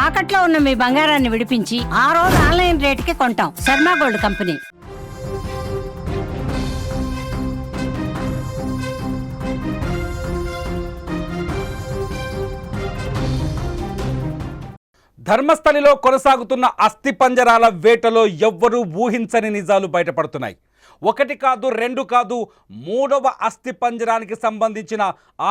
తాకట్లో ఉన్న మీ బంగారాన్ని విడిపించి ఆ రోజు ఆన్లైన్ రేటుకి కొంటాం. Sharma gold company. ధర్మస్థలిలో కొనసాగుతున్న అస్థిపంజరాల వేటలో ఎవ్వరూ ఊహించని నిజాలు బయటపడుతున్నాయి. ఒకటి కాదు, రెండు కాదు, మూడవ అస్థిపంజరానికి సంబంధించిన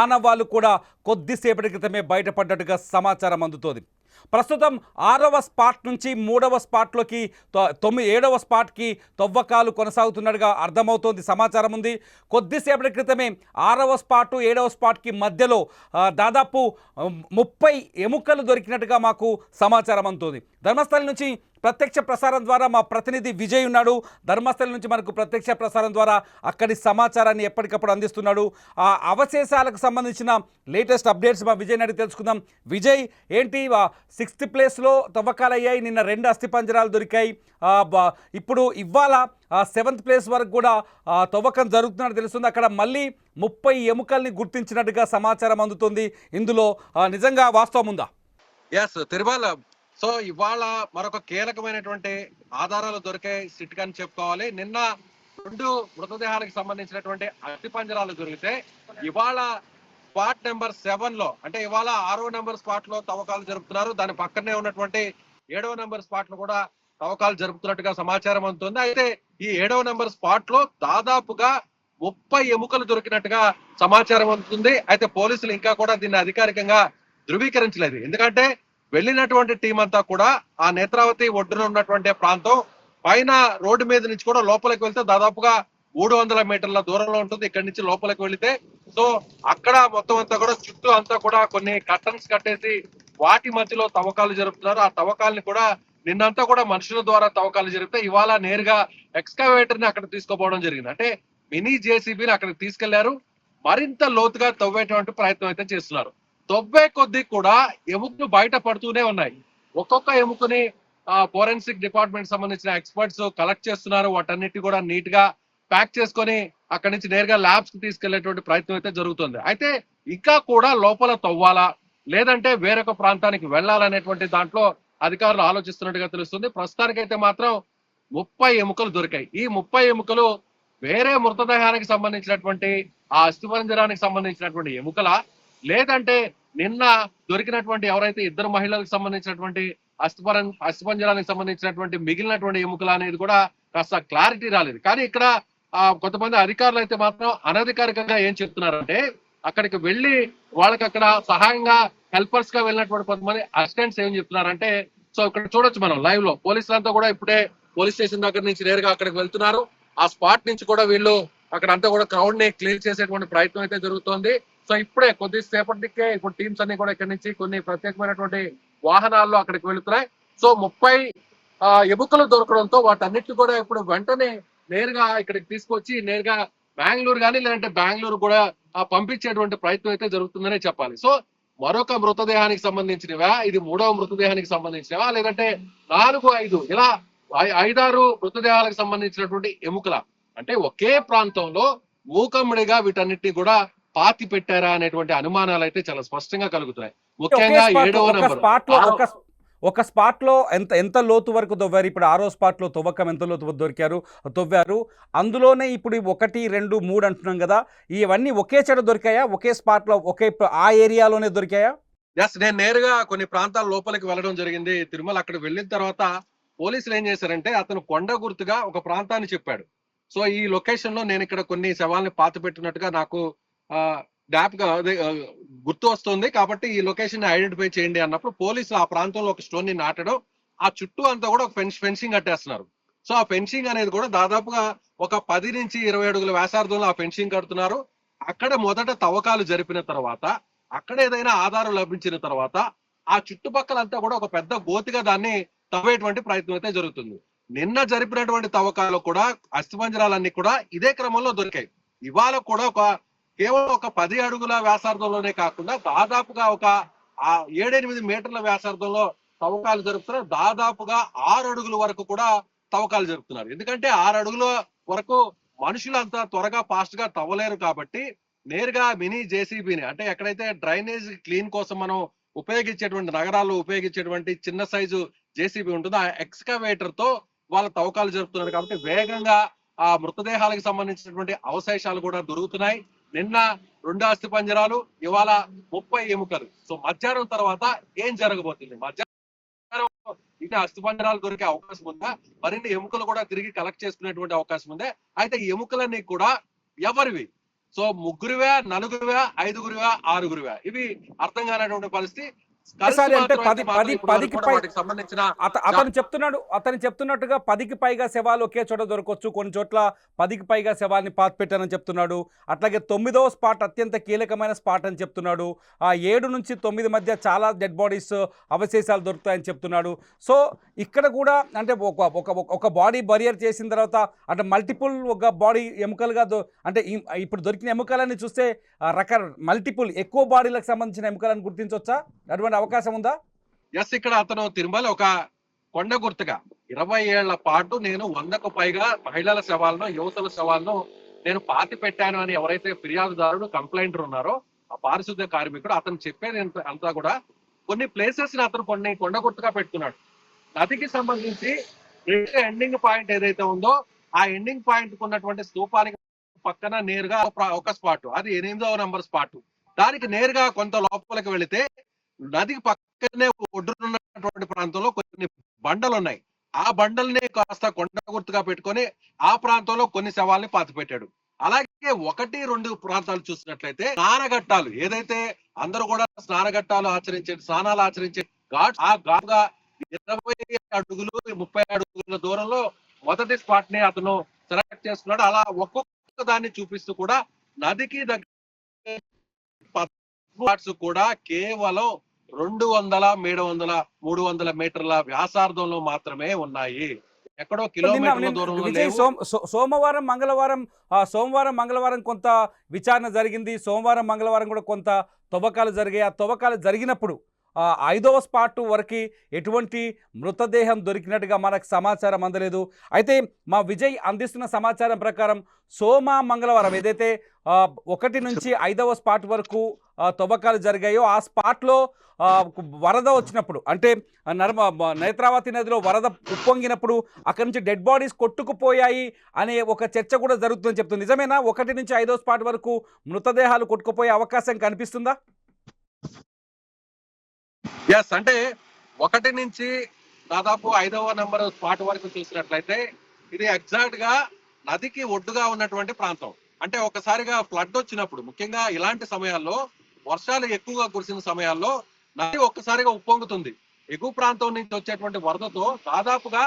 ఆనవాళ్లు కూడా కొద్దిసేపటి క్రితమే బయటపడ్డట్టుగా సమాచారం అందుతోంది. ప్రస్తుతం 6వ స్పాట్ నుంచి 3వ స్పాట్లోకి 7వ స్పాట్కి తవ్వకాలు కొనసాగుతున్నట్టుగా అర్థమవుతోంది, సమాచారం ఉంది. కొద్దిసేపటి క్రితమే 6వ స్పాట్ 7వ స్పాట్కి మధ్యలో దాదాపు 30 ఎముకలు దొరికినట్టుగా మాకు సమాచారం అందుతోంది. ధర్మస్థలి నుంచి ప్రత్యక్ష ప్రసారం ద్వారా మా ప్రతినిధి విజయ్ ఉన్నాడు. ధర్మస్థలి నుంచి మనకు ప్రత్యక్ష ప్రసారం ద్వారా అక్కడి సమాచారాన్ని ఎప్పటికప్పుడు అందిస్తున్నాడు. ఆ అవశేషాలకు సంబంధించిన లేటెస్ట్ అప్డేట్స్ మా విజయ్ అడిగి తెలుసుకుందాం. విజయ్, ఏంటి 6th ప్లేస్లో తవ్వకాలు అయ్యాయి, నిన్న 2 అస్థిపంజరాలు దొరికాయి, ఇప్పుడు ఇవాళ 7th ప్లేస్ వరకు కూడా తవ్వకం జరుగుతున్నట్టు తెలుస్తుంది. అక్కడ మళ్ళీ 30 ఎముకల్ని గుర్తించినట్టుగా సమాచారం అందుతుంది. ఇందులో నిజంగా వాస్తవం ఉందా? ఎస్ తిరుమల. సో ఇవాళ మరొక కీలకమైనటువంటి ఆధారాలు దొరికే సిట్ అని చెప్పుకోవాలి. నిన్న 2 మృతదేహాలకు సంబంధించినటువంటి అస్థిపంజరాలు దొరికితే ఇవాళ స్పాట్ నెంబర్ 7 లో, అంటే ఇవాళ 6వ నెంబర్ స్పాట్ లో తవ్వకాలు జరుపుతున్నారు. దాని పక్కనే ఉన్నటువంటి 7వ నెంబర్ స్పాట్ లో కూడా తవ్వకాలు జరుపుతున్నట్టుగా సమాచారం అందుతుంది. అయితే ఈ 7వ నెంబర్ స్పాట్ లో దాదాపుగా 30 ఎముకలు దొరికినట్టుగా సమాచారం అందుతుంది. అయితే పోలీసులు ఇంకా కూడా దీన్ని అధికారికంగా ధృవీకరించలేదు. ఎందుకంటే వెళ్ళినటువంటి టీం అంతా కూడా ఆ నేత్రావతి ఒడ్డున ఉన్నటువంటి ప్రాంతం పైన రోడ్డు మీద నుంచి కూడా లోపలికి వెళ్తే దాదాపుగా 300 మీటర్ల దూరంలో ఉంటుంది. ఇక్కడి నుంచి లోపలికి వెళితే సో అక్కడ మొత్తం అంతా కూడా చుట్టూ అంతా కూడా కొన్ని కర్టన్స్ కట్టేసి వాటి మధ్యలో తవ్వకాలు జరుపుతున్నారు. ఆ తవ్వకాలని కూడా నిన్నంతా కూడా మనుషుల ద్వారా తవ్వకాలు జరిపితే ఇవాళ నేరుగా ఎక్స్కవేటర్ ని అక్కడ తీసుకోపోవడం జరిగింది. అంటే మినీ జేసీబీని అక్కడికి తీసుకెళ్లారు. మరింత లోతుగా తవ్వేటువంటి ప్రయత్నం అయితే చేస్తున్నారు. తవ్వే కొద్దీ కూడా ఎముకలు బయట పడుతూనే ఉన్నాయి. ఒక్కొక్క ఎముకని ఫోరెన్సిక్ డిపార్ట్మెంట్ సంబంధించిన ఎక్స్పర్ట్స్ కలెక్ట్ చేస్తున్నారు. వాటన్నిటి కూడా నీట్ గా ప్యాక్ చేసుకొని అక్కడి నుంచి నేరుగా ల్యాబ్స్ కి తీసుకెళ్లేటువంటి ప్రయత్నం అయితే జరుగుతుంది. అయితే ఇంకా కూడా లోపల తవ్వాలా లేదంటే వేరొక ప్రాంతానికి వెళ్లాలనేటువంటి దాంట్లో అధికారులు ఆలోచిస్తున్నట్టుగా తెలుస్తుంది. ప్రస్తుతానికైతే మాత్రం 30 ఎముకలు దొరికాయి. ఈ 30 ఎముకలు వేరే మృతదేహానికి సంబంధించినటువంటి ఆ అస్థిపంజరానికి సంబంధించినటువంటి ఎముకల, లేదంటే నిన్న దొరికినటువంటి ఎవరైతే 2 మహిళలకు సంబంధించినటువంటి అస్థిపంజరానికి సంబంధించినటువంటి మిగిలినటువంటి ఎముకలు అనేది కూడా కాస్త క్లారిటీ రాలేదు. కానీ ఇక్కడ కొంతమంది అధికారులు అయితే మాత్రం అనధికారికంగా ఏం చెప్తున్నారంటే అక్కడికి వెళ్ళి వాళ్ళకి అక్కడ సహాయంగా హెల్పర్స్ గా వెళ్ళినటువంటి కొంతమంది అసిస్టెంట్స్ ఏం చెప్తున్నారంటే, సో ఇక్కడ చూడొచ్చు మనం లైవ్ లో పోలీసులంతా కూడా ఇప్పుడే పోలీస్ స్టేషన్ దగ్గర నుంచి నేరుగా అక్కడికి వెళ్తున్నారు. ఆ స్పాట్ నుంచి కూడా వీళ్ళు అక్కడ అంతా కూడా క్రౌడ్ ని క్లియర్ చేసేటువంటి ప్రయత్నం అయితే జరుగుతోంది. సో ఇప్పుడే కొద్దిసేపటికే ఇప్పుడు టీమ్స్ అన్ని కూడా ఇక్కడ నుంచి కొన్ని ప్రత్యేకమైనటువంటి వాహనాల్లో అక్కడికి వెళుతున్నాయి. సో 30 ఎముకలు దొరకడంతో వాటన్నిటి కూడా ఇప్పుడు వెంటనే నేరుగా ఇక్కడికి తీసుకొచ్చి నేరుగా బెంగళూరు కానీ లేదంటే బెంగళూరు కూడా పంపించేటువంటి ప్రయత్నం అయితే జరుగుతుందనే చెప్పాలి. సో మరొక మృతదేహానికి సంబంధించినవా, ఇది 3వ మృతదేహానికి సంబంధించినవా, లేదంటే 4, 5 ఇలా 5-6 మృతదేహాలకు సంబంధించినటువంటి ఎముకల, అంటే ఒకే ప్రాంతంలో మూకమ్మడిగా వీటన్నిటిని కూడా పాతి పెట్టారా అనేటువంటి అనుమానాలు అయితే చాలా స్పష్టంగా కలుగుతున్నాయి. ముఖ్యంగా 7వ నెంబర్ ఒక స్పాట్ లో ఎంత లోతు వరకు తవ్వారు? ఇప్పుడు 6వ స్పాట్ లో తవ్వకం ఎంత లోతు తవ్వారు? అందులోనే ఇప్పుడు 1, 2, 3 అంటున్నాం కదా, ఇవన్నీ ఒకే చోట దొరికాయా? ఒకే స్పాట్ లో ఆ ఏరియాలోనే దొరికాయా? ఎస్, నేను నేరుగా కొన్ని ప్రాంతాల లోపలికి వెళ్ళడం జరిగింది తిరుమల. అక్కడ వెళ్ళిన తర్వాత పోలీసులు ఏం చేశారంటే అతను కొండ గుర్తుగా ఒక ప్రాంతాన్ని చెప్పాడు. సో ఈ లొకేషన్ లో నేను ఇక్కడ కొన్ని శవాల్ని పాతి పెట్టినట్టుగా నాకు జ్ఞాపకం గుర్తు వస్తుంది. కాబట్టి ఈ లొకేషన్ ని ఐడెంటిఫై చేయండి అన్నప్పుడు పోలీసులు ఆ ప్రాంతంలో ఒక స్టోన్ ని నాటడం, ఆ చుట్టూ అంతా కూడా ఒక ఫెన్సింగ్ కట్టేస్తున్నారు. సో ఆ ఫెన్సింగ్ అనేది కూడా దాదాపుగా ఒక 10 నుంచి 20 అడుగుల వ్యాసార్థంలో ఆ ఫెన్సింగ్ కడుతున్నారు. అక్కడ మొదట తవ్వకాలు జరిపిన తర్వాత అక్కడ ఏదైనా ఆధారం లభించిన తర్వాత ఆ చుట్టుపక్కలంతా కూడా ఒక పెద్ద గోతిగా దాన్ని తవ్వేటువంటి ప్రయత్నం అయితే జరుగుతుంది. నిన్న జరిపినటువంటి తవ్వకాలు కూడా అస్థిపంజరాలన్నీ కూడా ఇదే క్రమంలో దొరికాయి. ఇవాళ కూడా కేవలం ఒక 10 అడుగుల వ్యాసార్థంలోనే కాకుండా దాదాపుగా ఒక 7-8 మీటర్ల వ్యాసార్థంలో తవ్వకాలు జరుపుతున్నారు. దాదాపుగా 6 అడుగుల వరకు కూడా తవ్వకాలు జరుపుతున్నారు. ఎందుకంటే 6 అడుగుల వరకు మనుషులు అంత త్వరగా ఫాస్ట్ గా తవ్వలేరు కాబట్టి నేరుగా మినీ జేసీబీని, అంటే ఎక్కడైతే డ్రైనేజ్ క్లీన్ కోసం మనం ఉపయోగించేటువంటి నగరాల్లో ఉపయోగించేటువంటి చిన్న సైజు జేసీబీ ఉంటుంది. ఆ ఎక్స్కవేటర్ తో వాళ్ళ తవ్వకాలు జరుపుతున్నారు కాబట్టి వేగంగా ఆ మృతదేహాలకు సంబంధించినటువంటి అవశేషాలు కూడా దొరుకుతున్నాయి. నిన్న 2 అస్థి పంజరాలు, ఇవాళ 30 ఎముకలు. సో మధ్యాహ్నం తర్వాత ఏం జరగబోతుంది? మధ్యాహ్నం ఇంకా అస్థి పంజరాలు దొరికే అవకాశం ఉందా? మరిన్ని ఎముకలు కూడా తిరిగి కలెక్ట్ చేసుకునేటువంటి అవకాశం ఉందా? అయితే ఈ ఎముకలన్నీ కూడా ఎవరివి? సో ముగ్గురువా, నలుగురువా, ఐదుగురువా, ఆరుగురువా? ఇవి అర్థం కానటువంటి పరిస్థితి. ఒకసారి అంటే సంబంధించిన అతను చెప్తున్నట్టుగా 10కి పైగా శవాలు ఒకే చోట దొరకవచ్చు, కొన్ని చోట్ల 10కి పైగా శవాల్ని పాతిపెట్టానని చెప్తున్నాడు. అట్లాగే 9వ స్పాట్ అత్యంత కీలకమైన స్పాట్ అని చెప్తున్నాడు. ఆ 7 నుంచి 9 మధ్య చాలా డెడ్ బాడీస్ అవశేషాలు దొరుకుతాయని చెప్తున్నాడు. సో ఇక్కడ కూడా అంటే ఒక బాడీ బరియర్ చేసిన తర్వాత అంటే మల్టిపుల్ ఒక బాడీ ఎముకలుగా అంటే ఇప్పుడు దొరికిన ఎముకలని చూస్తే మల్టిపుల్ ఎక్కువ బాడీలకు సంబంధించిన ఎముకలను గుర్తించవచ్చా? అటువంటి అవకాశం ఉందా? ఎస్, ఇక్కడ అతను తిరుమల ఒక కొండ గుర్తుగా 20 ఏళ్ల పాటు నేను 100కు పైగా మహిళల శవాలను, యువతుల శవాలను నేను పాతి పెట్టాను అని ఎవరైతే ఫిర్యాదుదారుడు, కంప్లైంటర్ ఉన్నారో ఆ పారిశుద్ధ్య కార్మికుడు, అతను చెప్పేది అంతా కూడా కొన్ని ప్లేసెస్ ని అతను కొన్ని కొండ గుర్తుగా పెడుతున్నాడు. నదికి సంబంధించి ఎండింగ్ పాయింట్ ఏదైతే ఉందో ఆ ఎండింగ్ పాయింట్ ఉన్నటువంటి స్తూపానికి పక్కన నేరుగా ఒక స్పాట్, అది 8వ నంబర్ స్పాట్. దానికి నేరుగా కొంత లోపలికి వెళితే నదికి పక్కనే ఒడ్డునున్నటువంటి ప్రాంతంలో కొన్ని బండలు ఉన్నాయి. ఆ బండల్ని కాస్త కొండ గుర్తుగా పెట్టుకొని ఆ ప్రాంతంలో కొన్ని శవాల్ని పాతి పెట్టాడు. అలాగే 1, 2 ప్రాంతాలు చూసినట్లయితే స్నానఘట్టాలు, ఏదైతే అందరూ కూడా స్నానాలు ఆచరించే ఘాట్, ఆ ఘాట్ గా 20 అడుగులు 30 అడుగుల దూరంలో మొదటి స్పాట్ ని అతను సెలెక్ట్ చేసుకున్నాడు. అలా ఒక్కొక్క దాన్ని చూపిస్తూ కూడా నదికి దగ్గర కూడా కేవలం 200, 300 మీటర్ల వ్యాసార్థంలో మాత్రమే ఉన్నాయి. ఎక్కడో కిలోమీటర్ల దూరంలో లేవు. సోమవారం మంగళవారం కొంత విచారణ జరిగింది. సోమవారం మంగళవారం కూడా కొంత తవ్వకాలు జరిగాయి. ఆ తవ్వకాలు జరిగినప్పుడు 5వ స్పాట్ వరకు ఎటువంటి మృతదేహం దొరికినట్టుగా మనకు సమాచారం అందలేదు. అయితే మా విజయ్ అందిస్తున్న సమాచారం ప్రకారం మంగళవారం ఏదైతే 1 నుంచి 5వ స్పాట్ వరకు తవ్వకాలు జరిగాయో ఆ స్పాట్లో వరద వచ్చినప్పుడు అంటే నేత్రావతి నదిలో వరద ఉప్పొంగినప్పుడు అక్కడి నుంచి డెడ్ బాడీస్ కొట్టుకుపోయాయి అనే ఒక చర్చ కూడా జరుగుతుందని చెప్తుంది. నిజమేనా? 1 నుంచి 5వ స్పాట్ వరకు మృతదేహాలు కొట్టుకుపోయే అవకాశం కనిపిస్తుందా? ఎస్, అంటే 1 నుంచి దాదాపు 5వ నంబర్ స్పాట్ వరకు చూసినట్లయితే ఇది ఎగ్జాక్ట్ గా నదికి ఒడ్డుగా ఉన్నటువంటి ప్రాంతం. అంటే ఒకసారిగా ఫ్లడ్ వచ్చినప్పుడు, ముఖ్యంగా ఇలాంటి సమయాల్లో వర్షాలు ఎక్కువగా కురిసిన సమయాల్లో నది ఒక్కసారిగా ఉప్పొంగుతుంది. ఎగువ ప్రాంతం నుంచి వచ్చేటువంటి వరదతో దాదాపుగా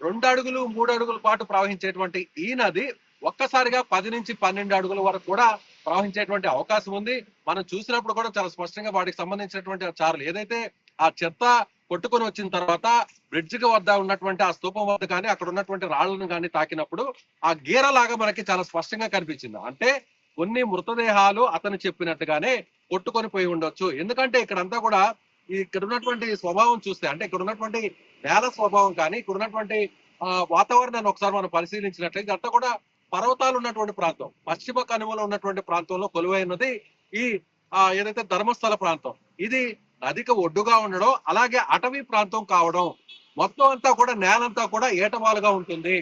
2 అడుగులు 3 అడుగుల పాటు ప్రవహించేటువంటి ఈ నది ఒక్కసారిగా 10 నుంచి 12 అడుగుల వరకు కూడా ప్రవహించేటువంటి అవకాశం ఉంది. మనం చూసినప్పుడు కూడా చాలా స్పష్టంగా వాటికి సంబంధించినటువంటి చారలు, ఏదైతే ఆ చెత్త కొట్టుకొని వచ్చిన తర్వాత బ్రిడ్జ్ కి వద్ద ఉన్నటువంటి ఆ స్తూపం వద్ద కానీ అక్కడ ఉన్నటువంటి రాళ్లను కానీ తాకినప్పుడు ఆ గీరలాగా మనకి చాలా స్పష్టంగా కనిపించింది. అంటే కొన్ని మృతదేహాలు అతను చెప్పినట్టుగానే కొట్టుకొని పోయి ఉండొచ్చు. ఎందుకంటే ఇక్కడంతా కూడా ఇక్కడ ఉన్నటువంటి స్వభావం చూస్తే, అంటే ఇక్కడ ఉన్నటువంటి నేల స్వభావం కానీ ఇక్కడ ఉన్నటువంటి వాతావరణాన్ని ఒకసారి మనం పరిశీలించినట్లయితే ఇదంతా కూడా పర్వతాలు ఉన్నటువంటి ప్రాంతం, పశ్చిమ కనుమలో ఉన్నటువంటి ప్రాంతంలో కొలువైనది ఈ ఏదైతే ధర్మస్థల ప్రాంతం. ఇది నదికి ఒడ్డుగా ఉండడం, అలాగే అటవీ ప్రాంతం కావడం, మొత్తం అంతా కూడా నేలంతా కూడా ఏటవాలుగా ఉంటుంది.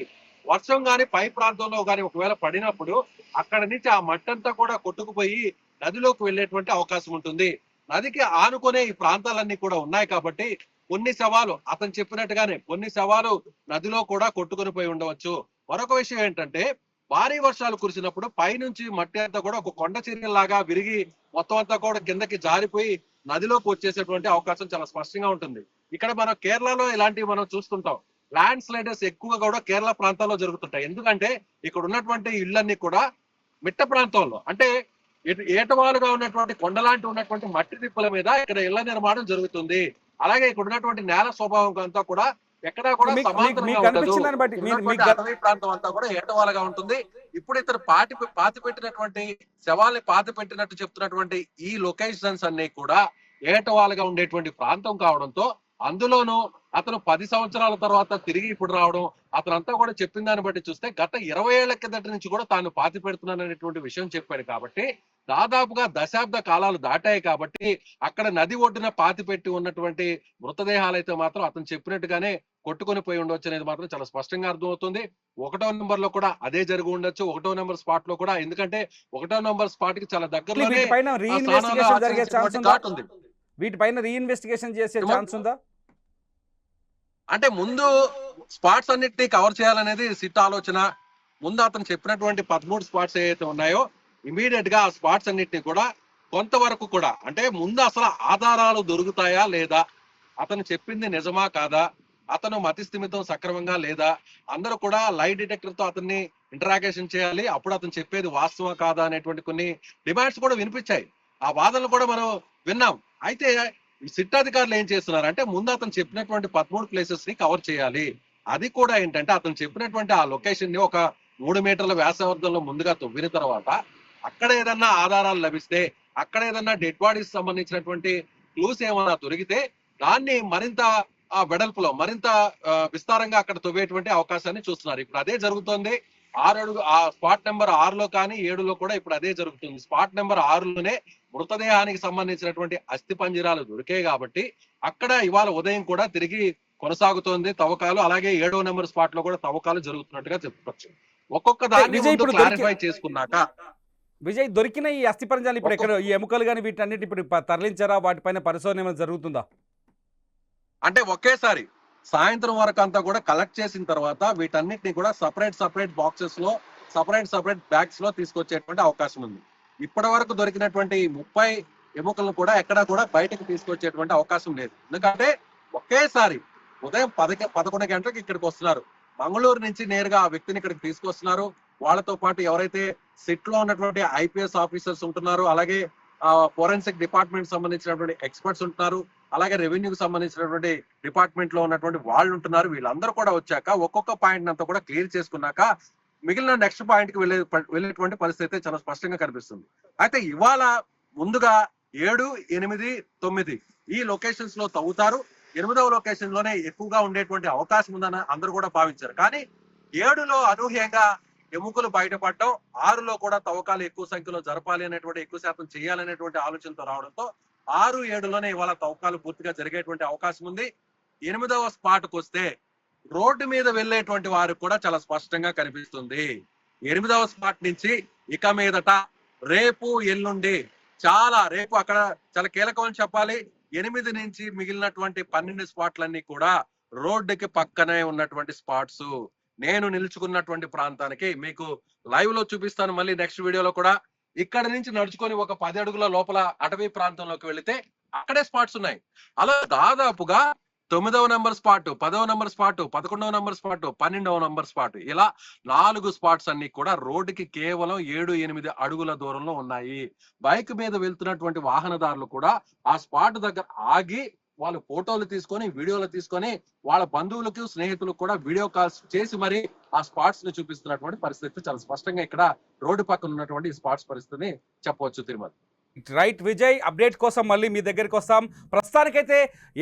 వర్షం గాని పై ప్రాంతంలో గాని ఒకవేళ పడినప్పుడు అక్కడ నుంచి ఆ మట్టంతా కూడా కొట్టుకుపోయి నదిలోకి వెళ్ళేటువంటి అవకాశం ఉంటుంది. నదికి ఆనుకునే ఈ ప్రాంతాలన్నీ కూడా ఉన్నాయి కాబట్టి కొన్ని శవాలు అతను చెప్పినట్టుగానే కొన్ని శవాలు నదిలో కూడా కొట్టుకుని పోయి ఉండవచ్చు. మరొక విషయం ఏంటంటే భారీ వర్షాలు కురిసినప్పుడు పైనుంచి మట్టి అంతా కూడా ఒక కొండ చర్యలాగా విరిగి మొత్తం అంతా కూడా కిందకి జారిపోయి నదిలోకి వచ్చేసేటువంటి అవకాశం చాలా స్పష్టంగా ఉంటుంది. ఇక్కడ మనం కేరళలో ఇలాంటివి మనం చూస్తుంటాం. ల్యాండ్ స్లైడర్స్ ఎక్కువగా కూడా కేరళ ప్రాంతాల్లో జరుగుతుంటాయి. ఎందుకంటే ఇక్కడ ఉన్నటువంటి ఇళ్ళన్నీ కూడా మిట్ట ప్రాంతంలో, అంటే ఏటవాలుగా ఉన్నటువంటి కొండలాంటి ఉన్నటువంటి మట్టి తిప్పల మీద ఇక్కడ ఇళ్ల నిర్మాణం జరుగుతుంది. అలాగే ఇక్కడ ఉన్నటువంటి నేల స్వభావం అంతా కూడా ఎక్కడా కూడా అటవీ ప్రాంతం అంతా కూడా ఏటవాలుగా ఉంటుంది. ఇప్పుడు ఇతను పాతి పెట్టినటువంటి శవాల్ని పాతి పెట్టినట్టు చెప్తున్నటువంటి ఈ లొకేషన్స్ అన్ని కూడా ఏటవాలుగా ఉండేటువంటి ప్రాంతం కావడంతో, అందులోనూ అతను 10 సంవత్సరాల తర్వాత తిరిగి ఇప్పుడు రావడం, అతనంతా కూడా చెప్పిన దాన్ని బట్టి చూస్తే గత 20 ఏళ్ల కిందటి నుంచి కూడా తాను పాతి పెడుతున్నాను అనేటువంటి విషయం చెప్పాడు. కాబట్టి దాదాపుగా దశాబ్ద కాలాలు దాటాయి కాబట్టి అక్కడ నది ఒడ్డున పాతి పెట్టి ఉన్నటువంటి మృతదేహాలు అయితే మాత్రం అతను చెప్పినట్టుగానే కొట్టుకొని పోయి ఉండొచ్చు అనేది మాత్రం చాలా స్పష్టంగా అర్థమవుతుంది. 1వ నెంబర్ లో కూడా అదే జరిగి ఉండొచ్చు. 1వ నెంబర్ స్పాట్ లో కూడా, ఎందుకంటే 1వ నెంబర్ స్పాట్ కి చాలా దగ్గరలోనే వీటిపైన ఆ స్థానాలు రీఇన్వెస్టిగేషన్ జరిగే ఛాన్స్ ఆచరించినటువంటి ఉందా? ఘాట్ ఉంది. వీటిపైన రీఇన్వెస్టిగేషన్ చేసే ఛాన్స్ ఉందా? అంటే ముందు స్పాట్స్ అన్నిటినీ కవర్ చేయాలనేది సిట్ ఆలోచన. ముందు అతను చెప్పినటువంటి 13 స్పాట్స్ ఏవైతే ఉన్నాయో ఇమీడియట్ గా ఆ స్పాట్స్ అన్నిటిని కూడా కొంతవరకు కూడా, అంటే ముందు అసలు ఆధారాలు దొరుకుతాయా లేదా, అతను చెప్పింది నిజమా కాదా, అతను మతి స్థిమితం సక్రమంగా లేదా, అందరూ కూడా లై డిటెక్టర్ తో అతన్ని ఇంటరాగేషన్ చేయాలి, అప్పుడు అతను చెప్పేది వాస్తవం కాదా అనేటువంటి కొన్ని డిమాండ్స్ కూడా వినిపించాయి. ఆ వాదనలు కూడా మనం విన్నాం. అయితే ఈ సిట్ అధికారులు ఏం చేస్తున్నారు అంటే ముందు అతను చెప్పినటువంటి 13 ప్లేసెస్ ని కవర్ చేయాలి. అది కూడా ఏంటంటే అతను చెప్పినటువంటి ఆ లొకేషన్ ని ఒక 3 మీటర్ల వ్యాసార్థంలో ముందుగా తవ్విన తర్వాత అక్కడ ఏదన్నా ఆధారాలు లభిస్తే, అక్కడ ఏదన్నా డెడ్ బాడీస్ సంబంధించినటువంటి క్లూస్ ఏమైనా దొరికితే దాన్ని మరింత వెడల్పులో మరింత విస్తారంగా అక్కడ తవ్వేటువంటి అవకాశాన్ని చూస్తున్నారు. ఇప్పుడు అదే జరుగుతోంది. 6 అడుగు ఆ స్పాట్ నెంబర్ 6లో కానీ 7లో కూడా ఇప్పుడు అదే జరుగుతుంది. స్పాట్ నెంబర్ 6లోనే మృతదేహానికి సంబంధించినటువంటి అస్థి పంజరాలు దొరికాయి కాబట్టి అక్కడ ఇవాళ ఉదయం కూడా తిరిగి కొనసాగుతోంది తవ్వకాలు. అలాగే 7వ నెంబర్ స్పాట్ లో కూడా తవ్వకాలు జరుగుతున్నట్టుగా చెప్పుకోవచ్చు. ఒక్కొక్క దాన్ని విజయ్ ఇప్పుడు క్లారిఫై చేసుకున్నాక విజయ్, దొరికిన ఈ అస్థి పంజరాలు ఇప్పుడు ఎక్కడ, ఈ ఎముకలు కానీ వీటన్నిటి ఇప్పుడు తరలించారా? వాటిపైన పరిశోధన ఏమైనా జరుగుతుందా? అంటే ఒకేసారి సాయంత్రం వరకు అంతా కూడా కలెక్ట్ చేసిన తర్వాత వీటన్నిటిని కూడా సపరేట్ బాక్సెస్ లో సపరేట్ బ్యాగ్స్ లో తీసుకొచ్చేటువంటి అవకాశం ఉంది. ఇప్పటి వరకు దొరికినటువంటి 30 ఎముకలను కూడా ఎక్కడా కూడా బయటకు తీసుకొచ్చేటువంటి అవకాశం లేదు. ఎందుకంటే ఒకేసారి ఉదయం 11 గంటలకు ఇక్కడికి వస్తున్నారు. మంగళూరు నుంచి నేరుగా ఆ వ్యక్తిని ఇక్కడికి తీసుకొస్తున్నారు. వాళ్ళతో పాటు ఎవరైతే సిట్ లో ఉన్నటువంటి ఐపీఎస్ ఆఫీసర్స్ ఉంటున్నారు, అలాగే ఫోరెన్సిక్ డిపార్ట్మెంట్ సంబంధించినటువంటి ఎక్స్పర్ట్స్ ఉంటున్నారు, అలాగే రెవెన్యూకి సంబంధించినటువంటి డిపార్ట్మెంట్ లో ఉన్నటువంటి వాళ్ళు ఉంటున్నారు. వీళ్ళందరూ కూడా వచ్చాక ఒక్కొక్క పాయింట్ అంతా కూడా క్లియర్ చేసుకున్నాక మిగిలిన నెక్స్ట్ పాయింట్ కి వెళ్ళేటువంటి పరిస్థితి చాలా స్పష్టంగా కనిపిస్తుంది. అయితే ఇవాళ ముందుగా 7, 8, 9 ఈ లొకేషన్స్ లో తవ్వుతారు. 8వ లొకేషన్ లోనే ఎక్కువగా ఉండేటువంటి అవకాశం ఉందని అందరూ కూడా భావించారు. కానీ 7లో అనూహ్యంగా ఎముకలు బయటపడటం, 6లో కూడా తవ్వకాలు ఎక్కువ సంఖ్యలో జరపాలి అనేటువంటి, ఎక్కువ శాతం చేయాలనేటువంటి ఆలోచనతో రావడంతో 6, 7లోనే ఇవాళ తవ్వకాలు పూర్తిగా జరిగేటువంటి అవకాశం ఉంది. 8వ స్పాట్ కు వస్తే రోడ్డు మీద వెళ్ళేటువంటి వారికి కూడా చాలా స్పష్టంగా కనిపిస్తుంది. 8వ స్పాట్ నుంచి ఇక మీదట రేపు ఎల్లుండి రేపు అక్కడ చాలా కీలకం అని చెప్పాలి. 8 నుంచి మిగిలినటువంటి 12 స్పాట్లన్నీ కూడా రోడ్డుకి పక్కనే ఉన్నటువంటి స్పాట్స్. నేను నిలుచుకున్నటువంటి ప్రాంతానికి మీకు లైవ్ లో చూపిస్తాను మళ్ళీ నెక్స్ట్ వీడియోలో కూడా. ఇక్కడ నుంచి నడుచుకొని ఒక 10 అడుగుల లోపల అటవీ ప్రాంతంలోకి వెళితే అక్కడే స్పాట్స్ ఉన్నాయి. అలా దాదాపుగా 9వ నెంబర్ స్పాట్, 10వ నెంబర్ స్పాట్, 11వ నెంబర్ స్పాట్, 12వ నెంబర్ స్పాట్, ఇలా 4 స్పాట్స్ అన్ని కూడా రోడ్డుకి కేవలం 7, 8 అడుగుల దూరంలో ఉన్నాయి. బైక్ మీద వెళ్తున్నటువంటి వాహనదారులు కూడా ఆ స్పాట్ దగ్గర ఆగి వాళ్ళు ఫోటోలు తీసుకొని, వీడియోలు తీసుకొని వాళ్ళ బంధువులకు, స్నేహితులకు కూడా వీడియో కాల్స్ చేసి మరి ఆ స్పాట్స్ ని చూపిస్తున్నటువంటి పరిస్థితి చాలా స్పష్టంగా ఇక్కడ రోడ్డు పక్కన ఉన్నటువంటి స్పాట్స్ పరిస్థితిని చెప్పవచ్చు. తిరుమల రైట్ విజయ్, అప్డేట్ కోసం మళ్ళీ మీ దగ్గరికి వస్తాం. ప్రస్తుతానికైతే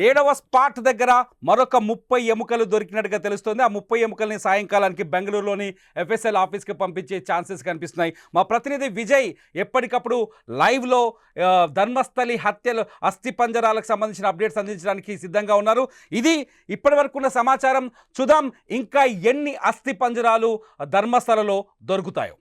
7వ స్పాట్ దగ్గర మరొక 30 ఎముకలు దొరికినట్టుగా తెలుస్తుంది. ఆ 30 ఎముకల్ని సాయంకాలానికి బెంగళూరులోని ఎఫ్ఎస్ఎల్ ఆఫీస్కి పంపించే ఛాన్సెస్ కనిపిస్తున్నాయి. మా ప్రతినిధి విజయ్ ఎప్పటికప్పుడు లైవ్లో ధర్మస్థలి హత్యలు, అస్థి పంజరాలకు సంబంధించిన అప్డేట్స్ అందించడానికి సిద్ధంగా ఉన్నారు. ఇది ఇప్పటి వరకు ఉన్న సమాచారం. చూద్దాం ఇంకా ఎన్ని అస్థి పంజరాలు ధర్మస్థలలో దొరుకుతాయో.